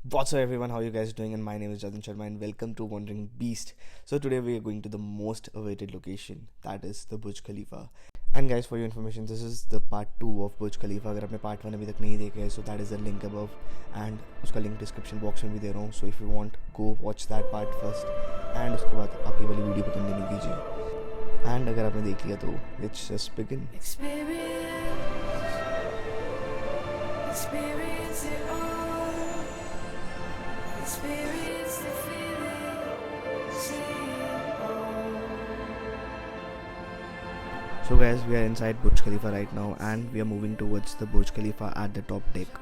What's up everyone, how you guys doing? And my name is Jatin Sharma and welcome to Wandering Beast. So today we are going to the most awaited location, that is the Burj Khalifa. And guys, for your information, this is the part 2 of Burj Khalifa. अगर आपने part 1 अभी तक नहीं देखे हैं, so that is the link above and उसका link description box में भी दे रहा हूँ. So if you want, go watch that part first and उसके बाद आप ये वाली वीडियो को कंटिन्यू कीजिए. And अगर आपने देख लिया तो let's just begin. Experience it all. Experience the feeling. See it all. So guys, we are inside Burj Khalifa right now and we are moving towards the Burj Khalifa at the top deck.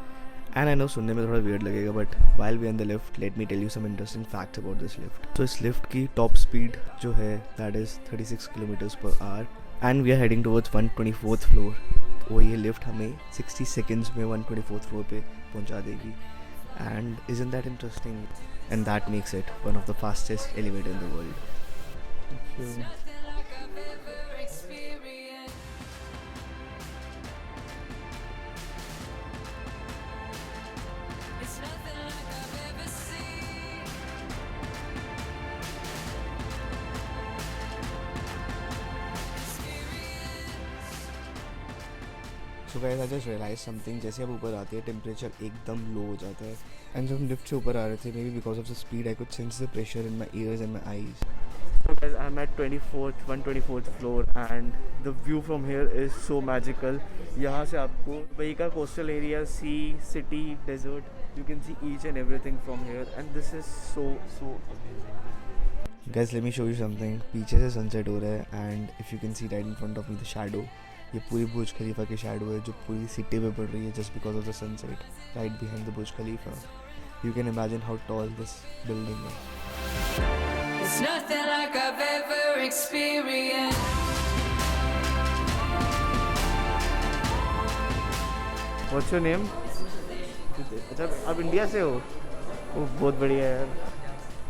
And I know सुनने में थोड़ा weird लगेगा, but while we are in the lift, let me tell you some interesting facts about this lift. So इस lift की top speed जो है that is 36 kilometers per hour and we are heading towards 124th floor. तो ये lift हमें 60 seconds में 124th floor पे पहुंचा देगी. And isn't that interesting? And that makes it one of the fastest elevator in the world. Thank you. So guys, I just realize something. जैसे आप ऊपर आते हैं टेम्परेचर एकदम लो हो जाता है. एंड जब हम लिफ्ट से ऊपर आ रहे थे, may be because of the speed I could sense the pressure in my years and my eyes. So guys, I'm at 124th floor and the view from here is so magical. यहाँ से आपको Dubai का coastal area, sea, city, desert, you can see each and everything from here and this is so amazing. Guys, let me show you something. पीछे से sunset हो रहा है and if you can see right in front of me the shadow, ये पूरी बुर्ज खलीफा की shadow है जो पूरी सिटी पे पड़ रही है just because of the sunset right behind the Burj Khalifa. You can imagine how tall this building is. It's nothing like I've ever experienced. What's your name? अच्छा, आप इंडिया से हो? वो बहुत बढ़िया है यार.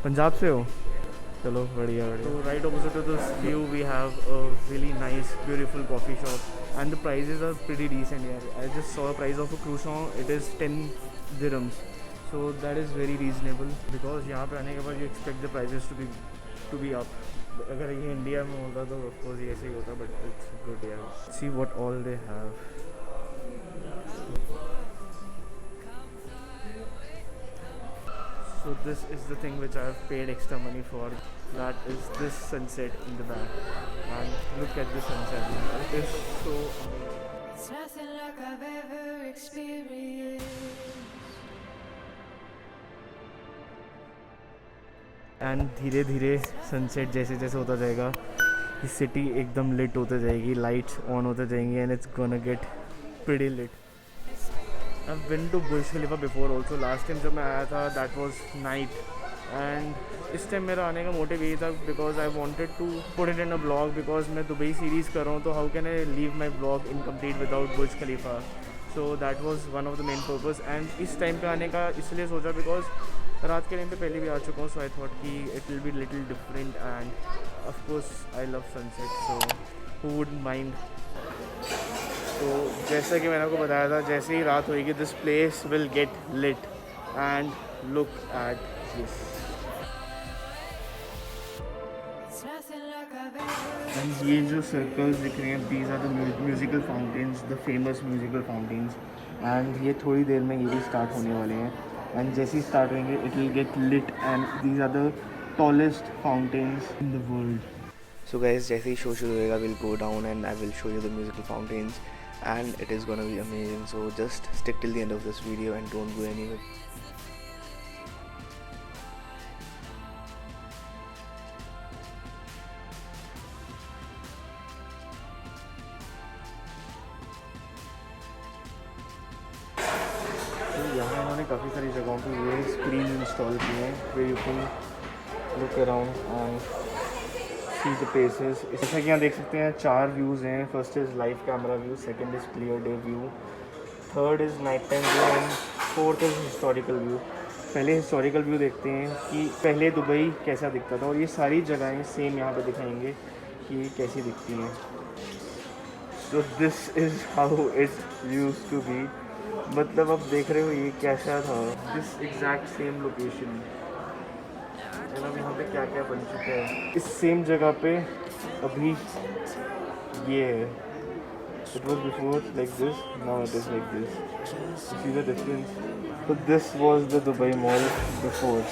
पंजाब से हो? चलो बढ़िया. So right opposite to this view we have a really nice beautiful coffee shop and the prices are pretty decent here. I just saw a price of a croissant, it is 10 dirhams, so that is very reasonable because यहाँ पे आने के बाद you expect the prices to be up. अगर ये India में होता तो of course ये ऐसे ही होता, but it's good here. See what all they have. So this is the thing which I have paid extra money for. That is this sunset in the back. And look at the sunset. It is so amazing. It's nothing like I've ever experienced. And धीरे धीरे sunset जैसे जैसे होता जाएगा, ये city एकदम lit होते जाएगी, lights on होते जाएंगी and it's gonna get pretty lit. I've been to Burj Khalifa before also. Last time जब मैं आया था that was night and इस टाइम मेरा आने का मोटिव यही था because I wanted to put it in a vlog because मैं दुबई सीरीज़ कर रहा हूँ तो how can I leave my vlog incomplete without Burj Khalifa. So that was one of the main purpose and इस time पे आने का इसलिए सोचा because रात के टाइम पे पहले भी आ चुका हूँ so I thought कि it will be little different and of course I love sunset so who wouldn't mind. तो जैसा कि मैंने आपको बताया था, जैसे ही रात होएगी this place will get lit and look at this. And ये जो सर्कल्स दिख रहे हैं these are the musical fountains, the famous musical fountains and ये थोड़ी देर में ये भी स्टार्ट होने वाले हैं एंड जैसे ही स्टार्ट होंगे it will get lit and these are the tallest fountains in the world. So guys, जैसे ही शो शुरू होएगा will go down and I will show you the musical fountains and it is gonna be amazing, so just stick till the end of this video and don't go anywhere. तो यहाँ इन्होंने काफ़ी सारी जगहों पे ये स्क्रीन इंस्टॉल की है where you can look around and see the places. जैसा कि यहाँ देख सकते हैं 4 व्यूज़ हैं. First is live camera view, second is clear day view, third is night time view and fourth is historical view. पहले हिस्टोरिकल व्यू देखते हैं कि पहले दुबई कैसा दिखता था और ये सारी जगहें सेम यहाँ पे दिखाएंगे कि कैसी दिखती हैं. So this is how it used to be. मतलब आप देख रहे हो ये कैसा था, दिस एग्जैक्ट सेम लोकेशन। अब यहाँ पे क्या क्या बन चुका है इस सेम जगह पे अभी ये है। It was before like this, now it is like this. You see the difference? So this was the Dubai Mall before.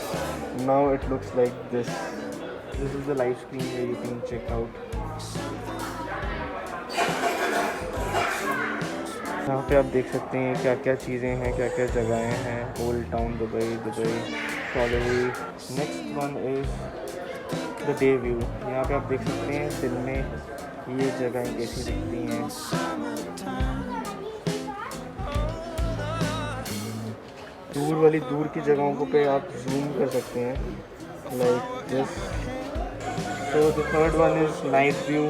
Now it looks like this. This is the live screen where you can check out. यहाँ पे आप देख सकते हैं क्या क्या चीज़ें हैं, क्या क्या जगहें हैं। Old town Dubai, Dubai सॉलिडरी। Next one is the day view. यहाँ पे आप देख सकते हैं दिन में ये जगहें कैसी दिखती हैं। दूर की जगहों को पे आप जूम कर सकते हैं like this. So the third one is night view,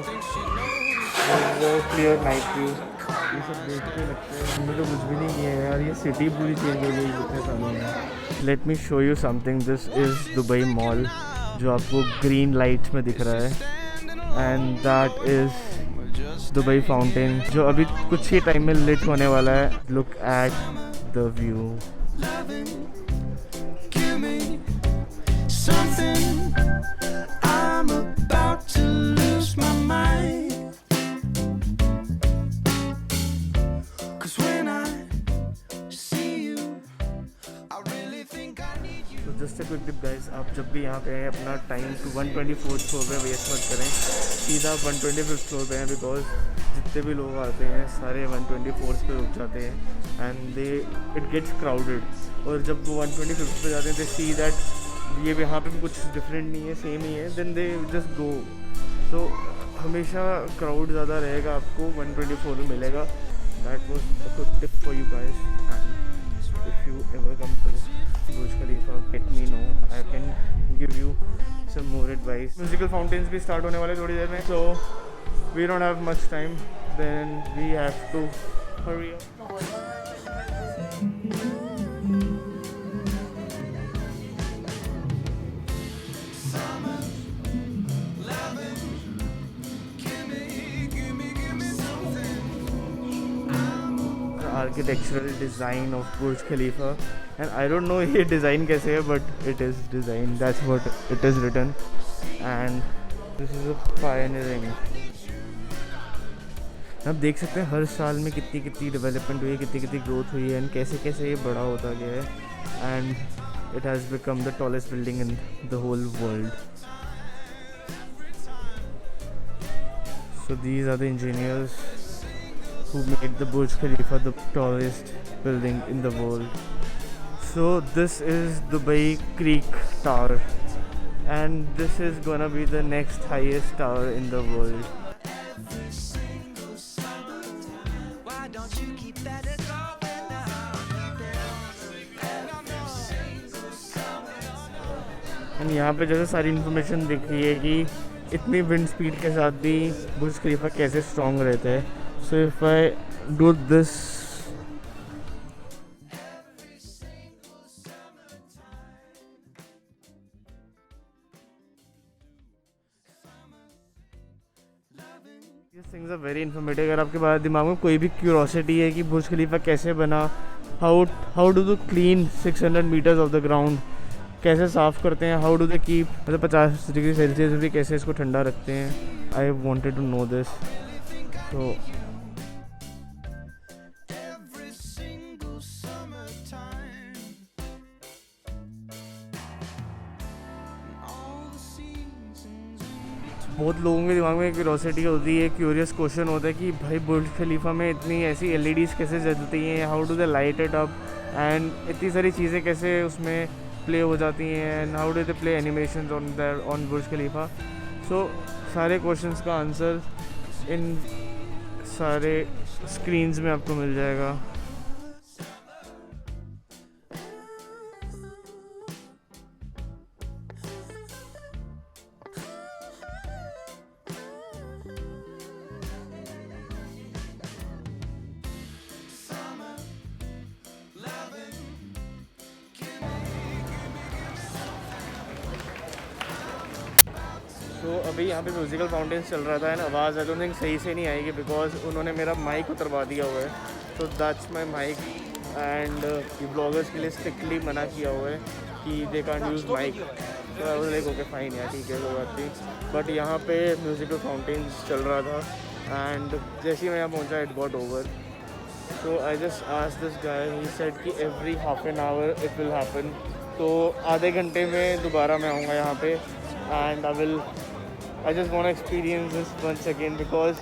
clear night view. ये सब देख के लगता है हमने तो कुछ भी नहीं किया है यार, ये सिटी पूरी चेंज हो गई इतने सालों में। Let me show you something. This is Dubai mall जो आपको ग्रीन लाइट में दिख रहा है, and that is Dubai fountain जो अभी कुछ ही टाइम में लिट होने वाला है। Look at the view. Just quick tip guys, आप जब भी यहाँ पे आए अपना टाइम टू 124th फ्लोर पे वेस्ट मत करें, सीधा 125th फ्लोर पे हैं। बिकॉज जितने भी लोग आते हैं सारे 124th पे रुक जाते हैं एंड इट गेट्स क्राउडेड। और जब वो 125th पे जाते हैं दे सी दैट ये यहाँ पे भी कुछ डिफरेंट नहीं है, सेम ही है, देन दे जस्ट गो। तो हमेशा क्राउड ज़्यादा रहेगा, आपको 124 में मिलेगा। That was a good tip for you guys, and if you ever come to Burj Khalifa, let me know. I can give you some more advice. Musical fountains भी start होने वाले थोड़ी देर में, so we don't have much time. Then we have to hurry up. Architectural design of Burj Khalifa, and I don't know ये design कैसे है, but it is design. That's what it is written, and this is a pioneering. आप देख सकते हैं हर साल में कितनी कितनी डेवलपमेंट हुई है, कितनी कितनी ग्रोथ हुई है, एंड कैसे कैसे ये बड़ा होता गया है, and it has become the tallest building in the whole world. So these are the engineers who made the Burj Khalifa the tallest building in the world. So this is Dubai Creek Tower, and this is gonna be the next highest tower in the world. And यहाँ पे जैसे सारी information दिख रही है कि इतनी wind speed के साथ भी बुर्ज खलीफा कैसे स्ट्रॉन्ग रहता है. So if I do this, these things are very informative. अगर आपके पास दिमाग में कोई भी क्यूरोसिटी है कि बुर्ज खलीफा कैसे बना, how do they clean 600 meters of the ground, कैसे साफ़ करते हैं, हाउ डू दे कीप मतलब 50 डिग्री सेल्सियस भी कैसे इसको ठंडा रखते हैं. I wanted to know this. तो बहुत लोगों के दिमाग में क्यूरोसिटी होती है, क्यूरियस क्वेश्चन होता है कि भाई बुर्ज खलीफा में इतनी ऐसी LEDs कैसे जलती हैं, how do they light it up, and इतनी सारी चीज़ें कैसे उसमें प्ले हो जाती हैं, and how do they play animations on Burj Khalifa. So सारे क्वेश्चंस का आंसर इन सारे स्क्रीन्स में आपको मिल जाएगा. तो अभी यहाँ पे म्यूज़िकल फाउंटेन्स चल रहा था एंड आवाज़ आई थिंक सही से नहीं आएगी बिकॉज उन्होंने मेरा माइक उतरवा दिया हुआ है. तो दैट्स माई माइक एंड ये ब्लॉगर्स के लिए स्ट्रिक्टली मना किया हुआ है कि दे कांट यूज़ माइक। तो I was like okay fine यार, ठीक है, कोई बात नहीं। बट यहाँ पे म्यूजिकल फाउंटेन्स चल रहा था एंड जैसे ही मैं यहाँ पहुँचा it got over. So I just asked this guy, he said कि every half an hour it will happen. तो आधे घंटे में दोबारा मैं आऊँगा यहाँ पे and I just want to experience this once again because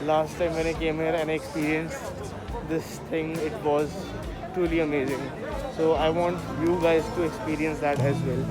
last time when I came here and I experienced this thing, it was truly amazing. So I want you guys to experience that as well.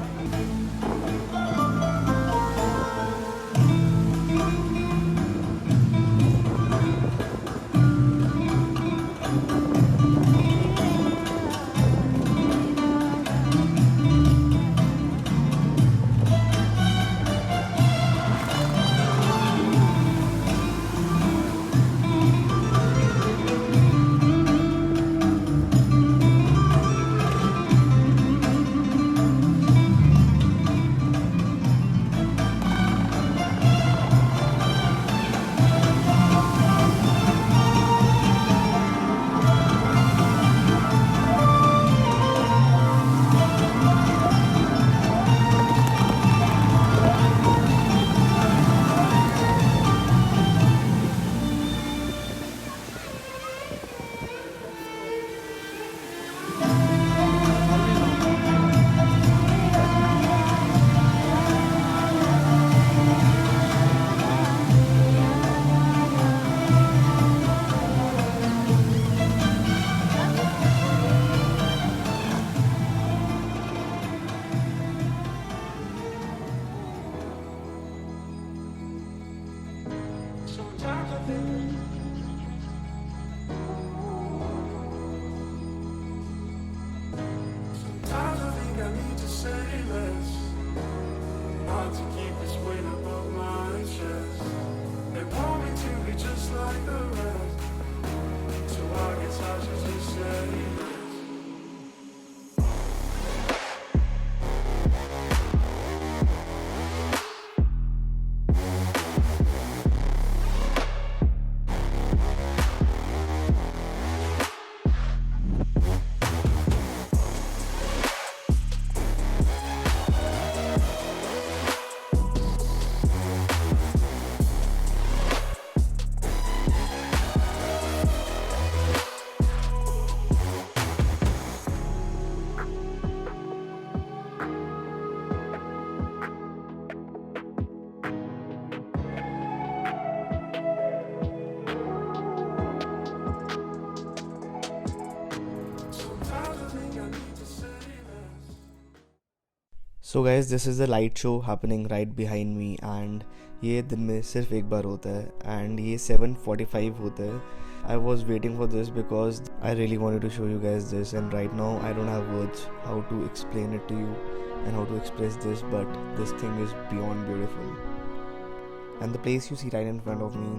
So guys this is the light show happening right behind me and ये दिन में सिर्फ एक बार होता है and ये 7:45 होता है. I was waiting for this because I really wanted to show you guys this, and right now I don't have words how to explain it to you and how to express this, but this thing is beyond beautiful. And the place you see right in front of me,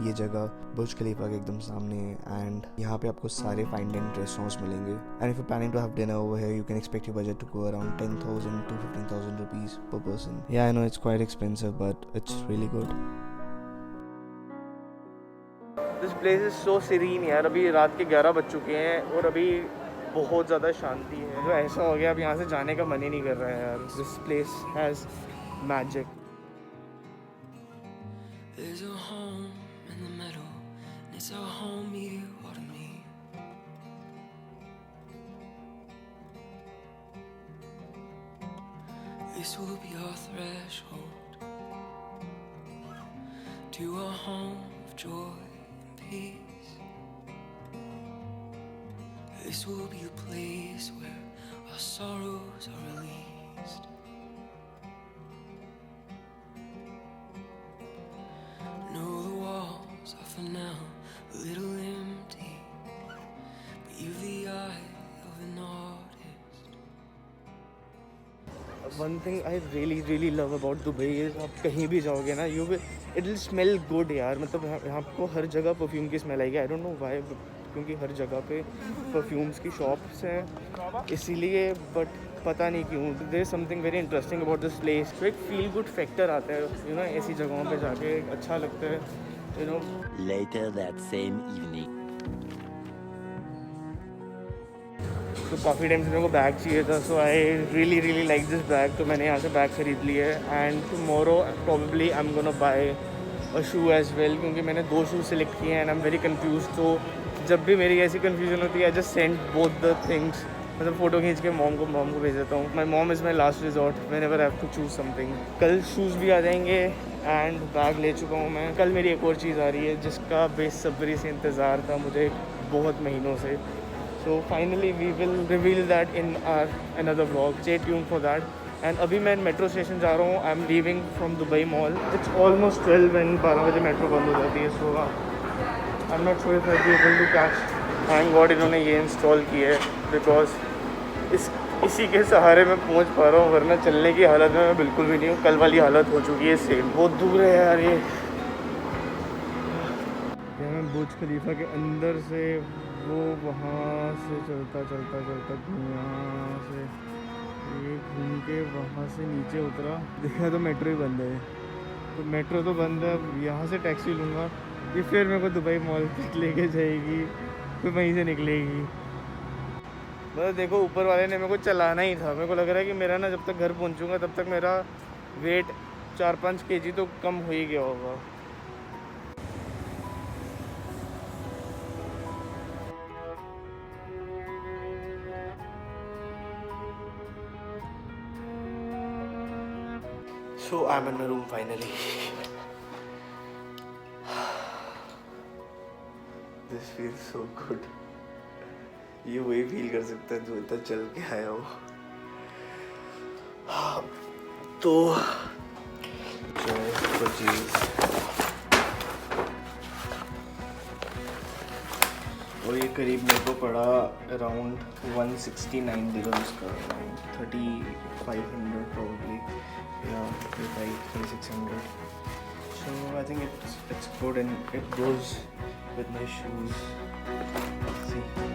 ये जगह बुर्ज खलीफा के एकदम सामने है and यहाँ पे आपको सारे फाइन डाइनिंग रेस्टोरेंट्स मिलेंगे. And if you planning to have dinner over here, you can expect your budget to go around 10,000 to 15,000 rupees per person. Yeah, I know it's quite expensive, but it's really good. This place is so serene यार. अभी रात के 11 बज चुके हैं और अभी बहुत ज़्यादा शांति है. तो ऐसा हो गया अब यहाँ से जाने का मन ही नहीं कर रहा है यार. This place has magic. There's a home in the middle, and it's a home you ought to meet. This will be our threshold to a home of joy and peace. This will be a place where our sorrows are released. No, the walls are for now a little empty, but you've the eye of an artist. One thing I really love about Dubai is आप कहीं भी जाओगे ना, it will smell good यार. मतलब यहाँ आपको हर जगह परफ्यूम की स्मेल आएगी. I don't know why, क्योंकि हर जगह पे परफ्यूम्स की शॉप्स हैं इसीलिए, बट पता नहीं क्यों. There is something very interesting about this place. तो एक फील गुड फैक्टर आता है, यू नो, ऐसी जगहों पे जाके अच्छा लगता है, you know. Later that same evening. तो काफ़ी टाइम से मेरे को बैग चाहिए था, so I really like this bag, तो मैंने यहाँ से बैग खरीद ली है। And tomorrow probably I am gonna buy a shoe as well, क्योंकि मैंने 2 शूज़ सेलेक्ट किए हैं and I am very confuse. तो जब भी मेरी ऐसी कन्फ्यूजन होती है I just send both the things, मतलब फ़ोटो खींच के मॉम को भेज देता हूँ। My mom is my last resort whenever I have to choose something. कल शूज़ भी आ जाएंगे एंड बैग ले चुका हूँ मैं। कल मेरी एक और चीज़ आ रही है जिसका बेसब्री से इंतज़ार था मुझे बहुत महीनों से। So finally we will reveal that in our another vlog, stay tuned for that. And अभी मैं मेट्रो स्टेशन जा रहा हूँ, I am leaving from Dubai mall. It's almost 12 and 12 बजे मेट्रो बंद हो जाती है। So I am not sure if I be able to catch. Thank God इन्होंने ये इंस्टॉल की है, बिकॉज इसी के सहारे मैं पहुंच पा रहा हूँ, वरना चलने की हालत में मैं बिल्कुल भी नहीं हूँ। कल वाली हालत हो चुकी है सेम। बहुत दूर है यार ये। मैं बुर्ज खलीफा के अंदर से वो वहाँ से चलता यहाँ से ये घूम के वहाँ से नीचे उतरा, देखा तो मेट्रो ही बंद है। तो मेट्रो तो बंद है, यहाँ से टैक्सी लूँगा, ये फिर मेरे को दुबई मॉल तक लेके जाएगी, फिर वहीं से निकलेगी। मतलब देखो ऊपर वाले ने मेरे को चलाना ही था। मेरे को लग रहा है कि मेरा ना जब तक घर पहुंचूंगा तब तक मेरा वेट 4-5 kg तो कम हो ही गया होगा। So I am in my room finally. This feels so good. ये वही फील कर सकता है जो इतना चल के आया हो। तो और ये करीब मेरे को पड़ा अराउंड 169 दिरहम्स का, 3500 probably या 3600। So I think it's good and it goes with my shoes. Let's see.